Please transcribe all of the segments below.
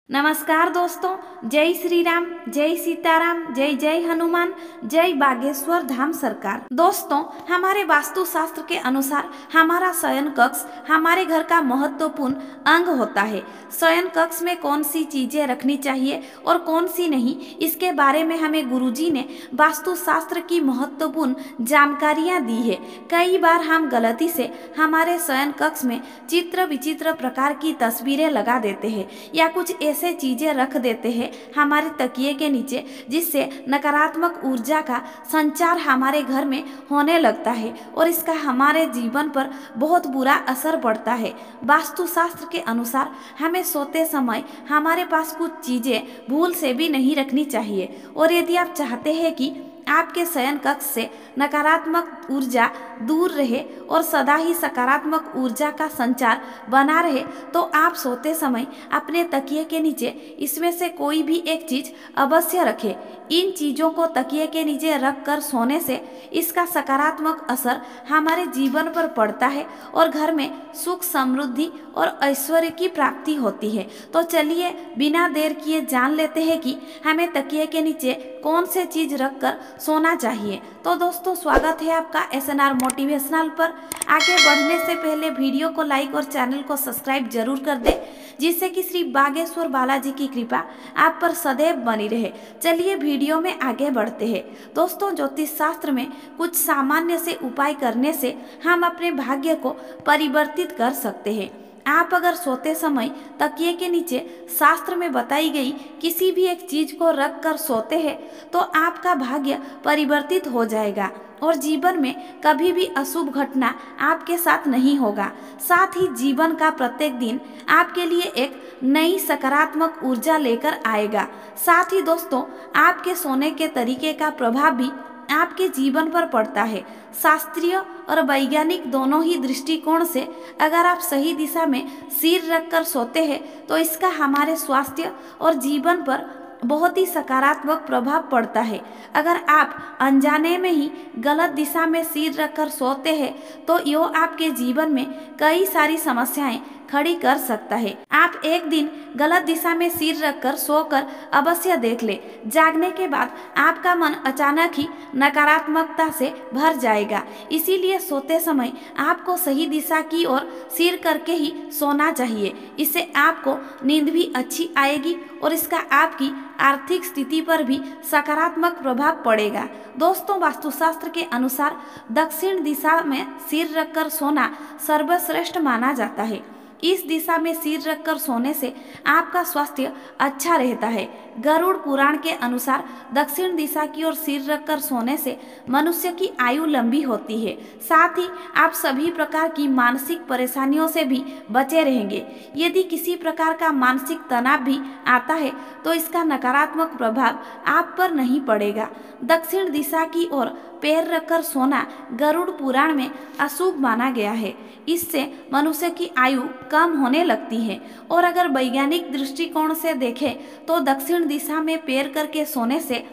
नमस्कार दोस्तों, जय श्री राम, जय सीताराम, जय जय हनुमान, जय बागेश्वर धाम सरकार। दोस्तों, हमारे वास्तु शास्त्र के अनुसार हमारा शयन कक्ष हमारे घर का महत्वपूर्ण अंग होता है। शयन कक्ष में कौन सी चीजें रखनी चाहिए और कौन सी नहीं, इसके बारे में हमें गुरुजी ने वास्तु शास्त्र की महत्वपूर्ण जानकारियां दी है। कई बार हम गलती से हमारे शयन कक्ष में चित्र विचित्र प्रकार की तस्वीरें लगा देते हैं या कुछ ऐसे चीजें रख देते हैं हमारे तकिए के नीचे, जिससे नकारात्मक ऊर्जा का संचार हमारे घर में होने लगता है और इसका हमारे जीवन पर बहुत बुरा असर पड़ता है। वास्तुशास्त्र के अनुसार हमें सोते समय हमारे पास कुछ चीजें भूल से भी नहीं रखनी चाहिए, और यदि आप चाहते हैं कि आपके शयन कक्ष से नकारात्मक ऊर्जा दूर रहे और सदा ही सकारात्मक ऊर्जा का संचार बना रहे, तो आप सोते समय अपने तकिए के नीचे इसमें से कोई भी एक चीज अवश्य रखें। इन चीजों को तकिए के नीचे रख कर सोने से इसका सकारात्मक असर हमारे जीवन पर पड़ता है और घर में सुख, समृद्धि और ऐश्वर्य की प्राप्ति होती है। तो चलिए बिना देर किए जान लेते हैं कि हमें तकिए के नीचे कौन से चीज रख कर सोना चाहिए। तो दोस्तों, स्वागत है आपका SNR मोटिवेशनल पर। आगे बढ़ने से पहले वीडियो को लाइक और चैनल को सब्सक्राइब जरूर कर दें, जिससे कि श्री बागेश्वर बालाजी की कृपा आप पर सदैव बनी रहे। चलिए वीडियो में आगे बढ़ते हैं। दोस्तों, ज्योतिष शास्त्र में कुछ सामान्य से उपाय करने से हम अपने भाग्य को परिवर्तित कर सकते हैं। आप अगर सोते समय तकिए के नीचे शास्त्र में बताई गई किसी भी एक चीज को रख कर सोते हैं तो आपका भाग्य परिवर्तित हो जाएगा और जीवन में कभी भी अशुभ घटना आपके साथ नहीं होगा। साथ ही जीवन का प्रत्येक दिन आपके लिए एक नई सकारात्मक ऊर्जा लेकर आएगा। साथ ही दोस्तों, आपके सोने के तरीके का प्रभाव भी आपके जीवन पर पड़ता है। शास्त्रीय और वैज्ञानिक दोनों ही दृष्टिकोण से अगर आप सही दिशा में सिर रखकर सोते हैं तो इसका हमारे स्वास्थ्य और जीवन पर बहुत ही सकारात्मक प्रभाव पड़ता है। अगर आप अनजाने में ही गलत दिशा में सिर रखकर सोते हैं तो यो आपके जीवन में कई सारी समस्याएं खड़ी कर सकता है। आप एक दिन गलत दिशा में सिर रखकर सोकर अवश्य देख ले, जागने के बाद आपका मन अचानक ही नकारात्मकता से भर जाएगा। इसीलिए सोते समय आपको सही दिशा की ओर सिर करके ही सोना चाहिए। इससे आपको नींद भी अच्छी आएगी और इसका आपकी आर्थिक स्थिति पर भी सकारात्मक प्रभाव पड़ेगा। दोस्तों, वास्तुशास्त्र के अनुसार दक्षिण दिशा में सिर रखकर सोना सर्वश्रेष्ठ माना जाता है। इस दिशा में सिर रखकर सोने से आपका स्वास्थ्य अच्छा रहता है। गरुड़ पुराण के अनुसार दक्षिण दिशा की ओर सिर रखकर सोने से मनुष्य की आयु लंबी होती है। साथ ही आप सभी प्रकार की मानसिक परेशानियों से भी बचे रहेंगे। यदि किसी प्रकार का मानसिक तनाव भी आता है तो इसका नकारात्मक प्रभाव आप पर नहीं पड़ेगा। दक्षिण दिशा की ओर पैर रखकर सोना गरुड़ पुराण में अशुभ माना गया है। इससे मनुष्य की आयु कम होने लगती है। और अगर वैज्ञानिक दृष्टिकोण से देखें तो दक्षिण दिशा में पैर करके सोने से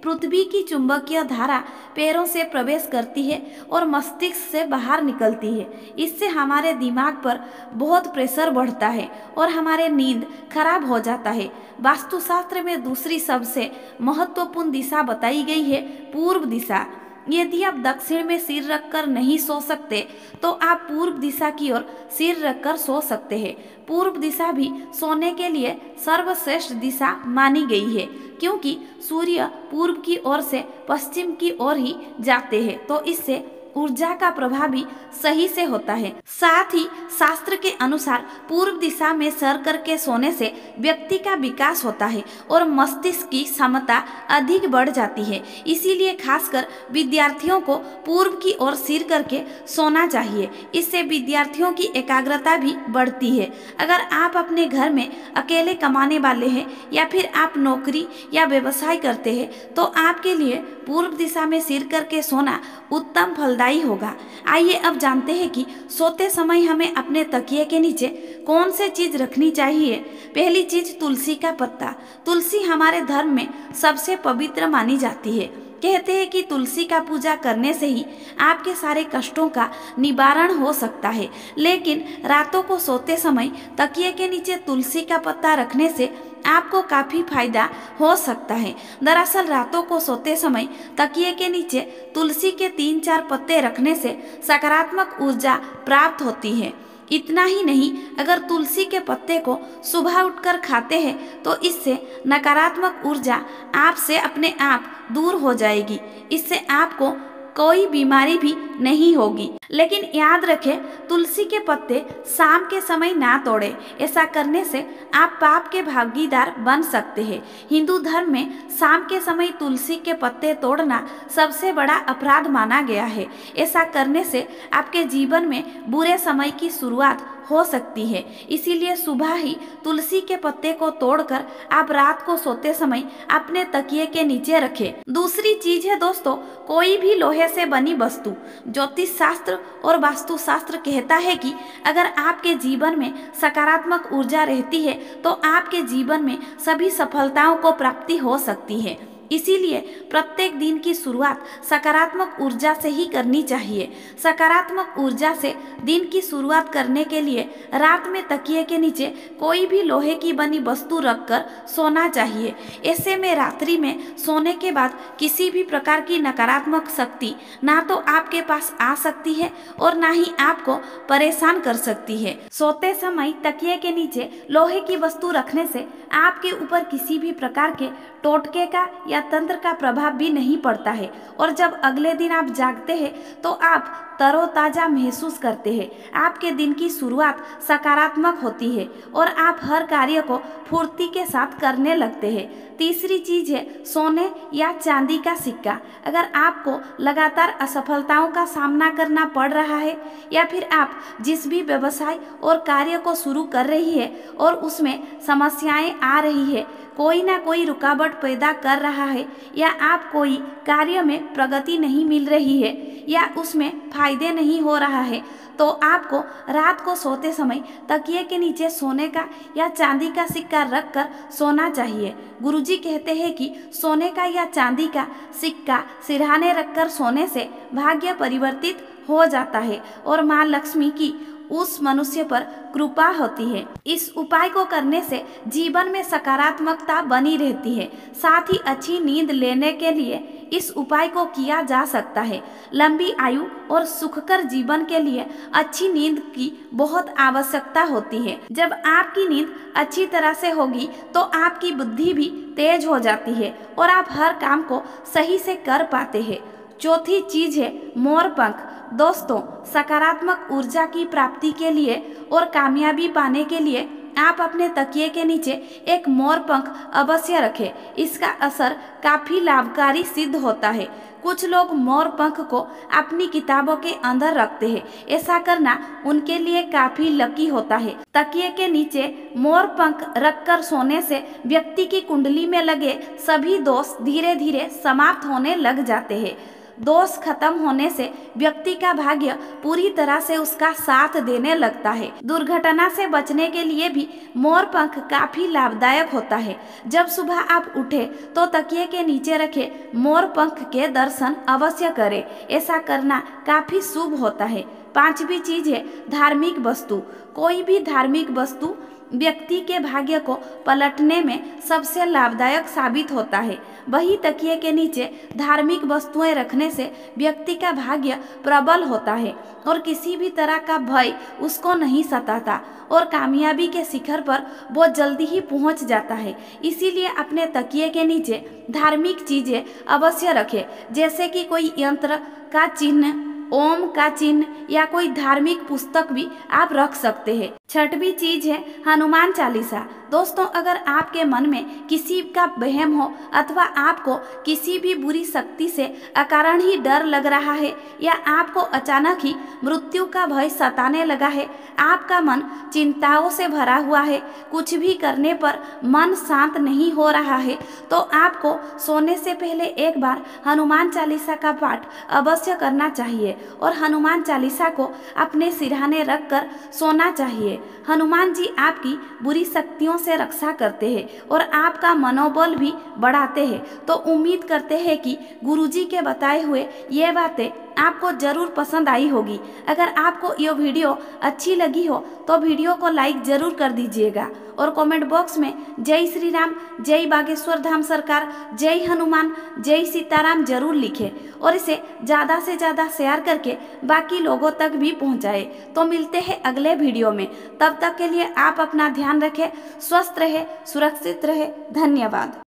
पृथ्वी की चुंबकीय धारा पैरों से प्रवेश करती है और मस्तिष्क से बाहर निकलती है। इससे हमारे दिमाग पर बहुत प्रेशर बढ़ता है और हमारे नींद खराब हो जाता है। वास्तुशास्त्र में दूसरी सबसे महत्वपूर्ण दिशा बताई गई है पूर्व दिशा। यदि आप दक्षिण में सिर रखकर नहीं सो सकते तो आप पूर्व दिशा की ओर सिर रखकर सो सकते हैं। पूर्व दिशा भी सोने के लिए सर्वश्रेष्ठ दिशा मानी गई है, क्योंकि सूर्य पूर्व की ओर से पश्चिम की ओर ही जाते हैं, तो इससे ऊर्जा का प्रभाव भी सही से होता है। साथ ही शास्त्र के अनुसार पूर्व दिशा में सर करके सोने से व्यक्ति का विकास होता है और मस्तिष्क की क्षमता अधिक बढ़ जाती है। इसीलिए खासकर विद्यार्थियों को पूर्व की ओर सिर करके सोना चाहिए। इससे विद्यार्थियों की एकाग्रता भी बढ़ती है। अगर आप अपने घर में अकेले कमाने वाले हैं या फिर आप नौकरी या व्यवसाय करते हैं तो आपके लिए पूर्व दिशा में सिर करके सोना उत्तम फलदायी होगा। आइए अब जानते हैं कि सोते समय हमें अपने तकिए के नीचे कौन से चीज रखनी चाहिए। पहली चीज, तुलसी का पत्ता। तुलसी हमारे धर्म में सबसे पवित्र मानी जाती है। कहते हैं कि तुलसी का पूजा करने से ही आपके सारे कष्टों का निवारण हो सकता है। लेकिन रातों को सोते समय तकिए के नीचे तुलसी का पत्ता रखने से आपको काफ़ी फायदा हो सकता है। दरअसल रातों को सोते समय तकिए के नीचे तुलसी के 3-4 पत्ते रखने से सकारात्मक ऊर्जा प्राप्त होती है। इतना ही नहीं, अगर तुलसी के पत्ते को सुबह उठकर खाते हैं तो इससे नकारात्मक ऊर्जा आपसे अपने आप दूर हो जाएगी। इससे आपको कोई बीमारी भी नहीं होगी। लेकिन याद रखें, तुलसी के पत्ते शाम के समय ना तोड़ें। ऐसा करने से आप पाप के भागीदार बन सकते हैं। हिंदू धर्म में शाम के समय तुलसी के पत्ते तोड़ना सबसे बड़ा अपराध माना गया है। ऐसा करने से आपके जीवन में बुरे समय की शुरुआत हो सकती है। इसीलिए सुबह ही तुलसी के पत्ते को तोड़कर आप रात को सोते समय अपने तकिए के नीचे रखें। दूसरी चीज है दोस्तों, कोई भी लोहे से बनी वस्तु। ज्योतिष शास्त्र और वास्तुशास्त्र कहता है कि अगर आपके जीवन में सकारात्मक ऊर्जा रहती है तो आपके जीवन में सभी सफलताओं को प्राप्ति हो सकती है। इसीलिए प्रत्येक दिन की शुरुआत सकारात्मक ऊर्जा से ही करनी चाहिए। सकारात्मक ऊर्जा से दिन की शुरुआत करने के लिए रात में तकिए के नीचे कोई भी लोहे की बनी वस्तु रखकर सोना चाहिए। ऐसे में रात्रि में सोने के बाद किसी भी प्रकार की नकारात्मक शक्ति ना तो आपके पास आ सकती है और ना ही आपको परेशान कर सकती है। सोते समय तकिए के नीचे लोहे की वस्तु रखने से आपके ऊपर किसी भी प्रकार के टोटके का या तंत्र का प्रभाव भी नहीं पड़ता है और जब अगले दिन आप जागते हैं तो आप तरोताजा महसूस करते हैं। आपके दिन की शुरुआत सकारात्मक होती है और आप हर कार्य को फुर्ती के साथ करने लगते हैं। तीसरी चीज है सोने या चांदी का सिक्का। अगर आपको लगातार असफलताओं का सामना करना पड़ रहा है या फिर आप जिस भी व्यवसाय और कार्य को शुरू कर रही है और उसमें समस्याएं आ रही है, कोई ना कोई रुकावट पैदा कर रहा है या आप कोई कार्य में प्रगति नहीं मिल रही है या उसमें फायदे नहीं हो रहा है, तो आपको रात को सोते समय तकिए के नीचे सोने का या चांदी का सिक्का रखकर सोना चाहिए। गुरुजी कहते हैं कि सोने का या चांदी का सिक्का सिरहाने रखकर सोने से भाग्य परिवर्तित हो जाता है और माँ लक्ष्मी की उस मनुष्य पर कृपा होती है। इस उपाय को करने से जीवन में सकारात्मकता बनी रहती है। साथ ही अच्छी नींद लेने के लिए इस उपाय को किया जा सकता है। लंबी आयु और सुखकर जीवन के लिए अच्छी नींद की बहुत आवश्यकता होती है। जब आपकी नींद अच्छी तरह से होगी तो आपकी बुद्धि भी तेज हो जाती है और आप हर काम को सही से कर पाते हैं। चौथी चीज है मोर पंख। दोस्तों, सकारात्मक ऊर्जा की प्राप्ति के लिए और कामयाबी पाने के लिए आप अपने तकिए के नीचे एक मोर पंख अवश्य रखें। इसका असर काफी लाभकारी सिद्ध होता है। कुछ लोग मोर पंख को अपनी किताबों के अंदर रखते हैं। ऐसा करना उनके लिए काफी लकी होता है। तकिए के नीचे मोर पंख रखकर सोने से व्यक्ति की कुंडली में लगे सभी दोष धीरे धीरे समाप्त होने लग जाते हैं। दोष खत्म होने से व्यक्ति का भाग्य पूरी तरह से उसका साथ देने लगता है। दुर्घटना से बचने के लिए भी मोर पंख काफी लाभदायक होता है। जब सुबह आप उठे तो तकिए के नीचे रखे मोर पंख के दर्शन अवश्य करें। ऐसा करना काफी शुभ होता है। पांचवी चीज है धार्मिक वस्तु। कोई भी धार्मिक वस्तु व्यक्ति के भाग्य को पलटने में सबसे लाभदायक साबित होता है। वही तकिए के नीचे धार्मिक वस्तुएं रखने से व्यक्ति का भाग्य प्रबल होता है और किसी भी तरह का भय उसको नहीं सताता और कामयाबी के शिखर पर वो जल्दी ही पहुंच जाता है। इसीलिए अपने तकिए के नीचे धार्मिक चीजें अवश्य रखें, जैसे कि कोई यंत्र का चिन्ह, ओम का चिन्ह या कोई धार्मिक पुस्तक भी आप रख सकते हैं। छठवीं चीज है हनुमान चालीसा। दोस्तों, अगर आपके मन में किसी का वहम हो अथवा आपको किसी भी बुरी शक्ति से अकारण ही डर लग रहा है या आपको अचानक ही मृत्यु का भय सताने लगा है, आपका मन चिंताओं से भरा हुआ है, कुछ भी करने पर मन शांत नहीं हो रहा है, तो आपको सोने से पहले एक बार हनुमान चालीसा का पाठ अवश्य करना चाहिए और हनुमान चालीसा को अपने सिरहाने रखकर सोना चाहिए। हनुमान जी आपकी बुरी शक्तियों शक्तियों से रक्षा करते हैं और आपका मनोबल भी बढ़ाते हैं। तो उम्मीद करते हैं कि गुरुजी के बताए हुए ये बातें आपको ज़रूर पसंद आई होगी। अगर आपको ये वीडियो अच्छी लगी हो तो वीडियो को लाइक ज़रूर कर दीजिएगा और कमेंट बॉक्स में जय श्री राम, जय बागेश्वर धाम सरकार, जय हनुमान, जय सीताराम जरूर लिखें और इसे ज़्यादा से ज़्यादा शेयर करके बाकी लोगों तक भी पहुंचाएं। तो मिलते हैं अगले वीडियो में, तब तक के लिए आप अपना ध्यान रखें, स्वस्थ रहे, सुरक्षित रहे। धन्यवाद।